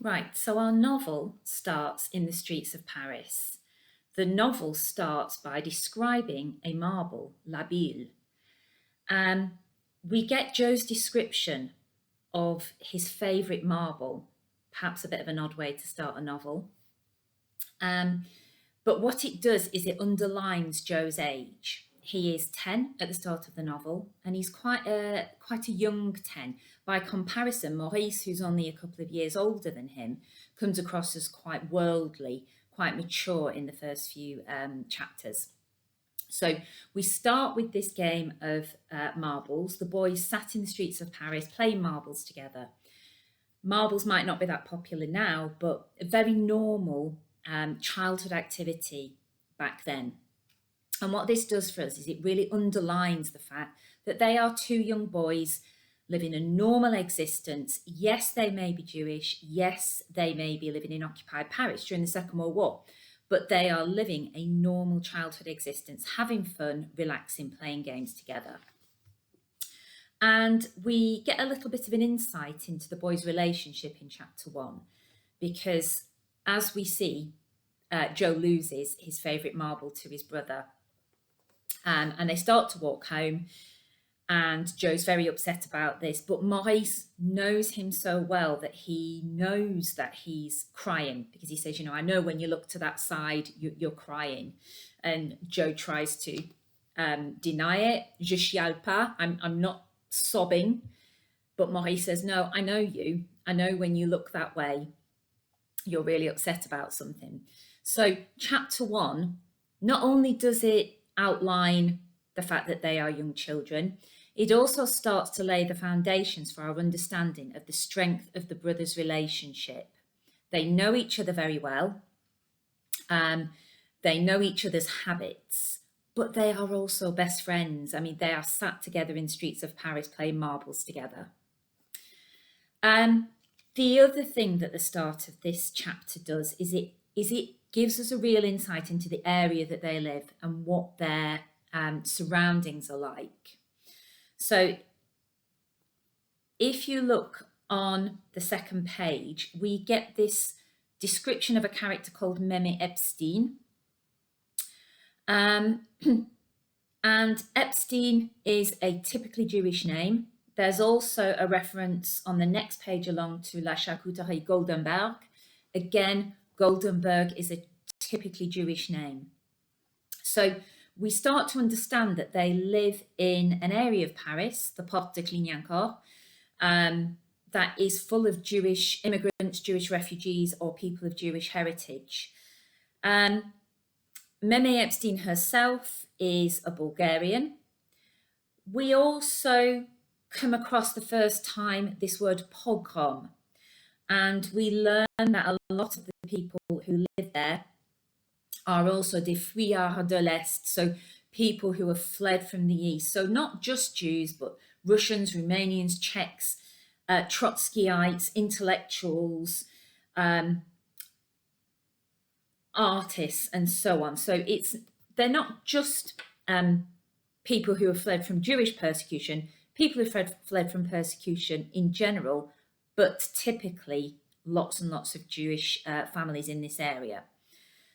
Right, so our novel starts in the streets of Paris. The novel starts by describing a marble, La Bille. Um, we get Joe's description of his favourite marble, perhaps a bit of an odd way to start a novel. Um, but what it does is it underlines Joe's age. He is 10 at the start of the novel, and he's quite a young 10. By comparison, Maurice, who's only a couple of years older than him, comes across as quite worldly, quite mature in the first few chapters. So we start with this game of marbles. The boys sat in the streets of Paris playing marbles together. Marbles might not be that popular now, but a very normal childhood activity back then. And what this does for us is it really underlines the fact that they are two young boys living a normal existence. Yes, they may be Jewish. Yes, they may be living in occupied Paris during the Second World War, but they are living a normal childhood existence, having fun, relaxing, playing games together. And we get a little bit of an insight into the boys' relationship in chapter 1, because as we see, Joe loses his favourite marble to his brother. And they start to walk home, and Joe's very upset about this. But Maurice knows him so well that he knows that he's crying, because he says, I know when you look to that side, you're crying. And Joe tries to deny it. Je chiale pas. I'm not sobbing. But Maurice says, no, I know you. I know when you look that way, you're really upset about something. So chapter 1, not only does it outline the fact that they are young children, it also starts to lay the foundations for our understanding of the strength of the brothers' relationship. They know each other very well. They know each other's habits, but they are also best friends. I mean, they are sat together in streets of Paris playing marbles together. The other thing that the start of this chapter does is it gives us a real insight into the area that they live and what their surroundings are like. So if you look on the second page, we get this description of a character called Meme Epstein. And Epstein is a typically Jewish name. There's also a reference on the next page along to La Charcuterie Goldenberg. Again, Goldenberg is a typically Jewish name. So we start to understand that they live in an area of Paris, the Porte de Clignancourt, that is full of Jewish immigrants, Jewish refugees, or people of Jewish heritage. Meme Epstein herself is a Bulgarian. We also come across the first time this word pogrom, and we learn that a lot of the people who live there are also des fuyards de l'Est, so people who have fled from the East. So not just Jews, but Russians, Romanians, Czechs, Trotskyites, intellectuals, artists, and so on. So they're not just people who have fled from Jewish persecution, people who fled from persecution in general, but typically lots and lots of Jewish families in this area.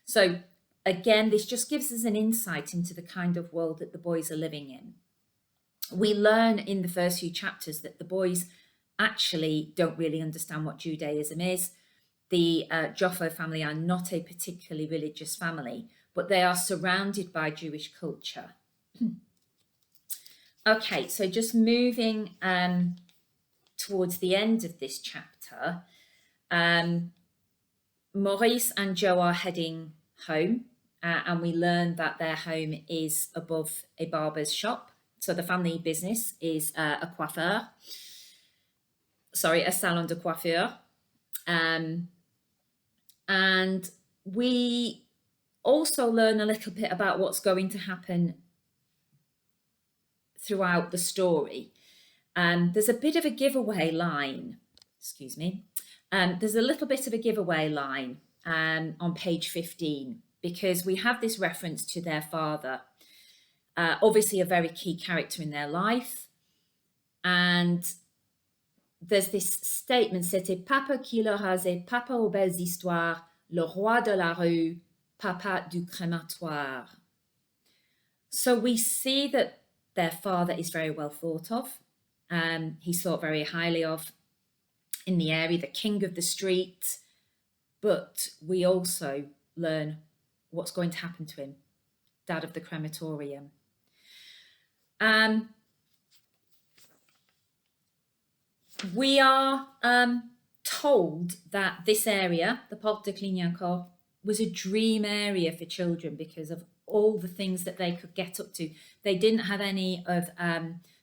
So again, this just gives us an insight into the kind of world that the boys are living in. We learn in the first few chapters that the boys actually don't really understand what Judaism is. The Joffo family are not a particularly religious family, but they are surrounded by Jewish culture. Okay, so just moving towards the end of this chapter, Maurice and Joe are heading home, and we learn that their home is above a barber's shop. So the family business is a salon de coiffure. And we also learn a little bit about what's going to happen throughout the story. There's a bit of a giveaway line, there's a little bit of a giveaway line on page 15, because we have this reference to their father, obviously a very key character in their life. And there's this statement, c'était papa qui leur rasait, papa aux belles histoires, le roi de la rue, papa du crématoire. So we see that their father is very well thought of. He's thought very highly of in the area, the king of the street. But we also learn what's going to happen to him, dad of the crematorium. We are told that this area, the Porte de Clignancourt, was a dream area for children because of all the things that they could get up to. They didn't have any of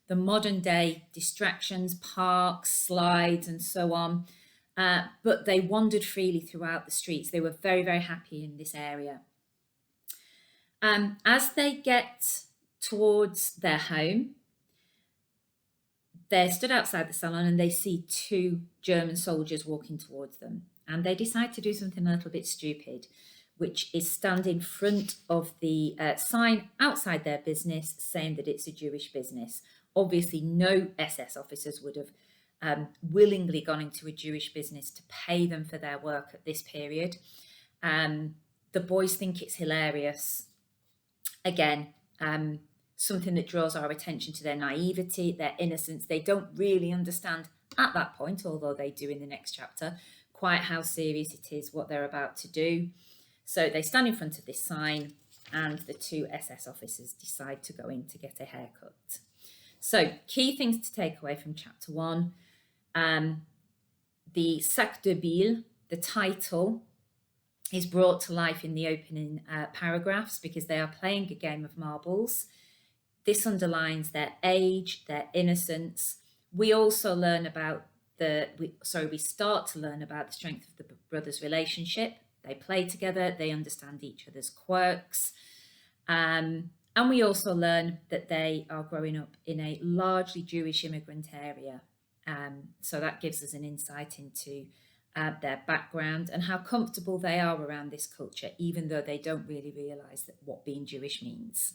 the modern day distractions, parks, slides, and so on. But they wandered freely throughout the streets. They were very, very happy in this area. As they get towards their home, they stood outside the salon and they see two German soldiers walking towards them. And they decide to do something a little bit stupid, which is stand in front of the sign outside their business saying that it's a Jewish business. Obviously, no SS officers would have willingly gone into a Jewish business to pay them for their work at this period. The boys think it's hilarious. Again, something that draws our attention to their naivety, their innocence. They don't really understand at that point, although they do in the next chapter, quite how serious it is what they're about to do. So they stand in front of this sign and the two SS officers decide to go in to get a haircut. So key things to take away from chapter 1. The Sac de Billes, the title, is brought to life in the opening paragraphs because they are playing a game of marbles. This underlines their age, their innocence. We also learn about we start to learn about the strength of the brothers' relationship. They play together, they understand each other's quirks. And we also learn that they are growing up in a largely Jewish immigrant area. So that gives us an insight into their background and how comfortable they are around this culture, even though they don't really realise what being Jewish means.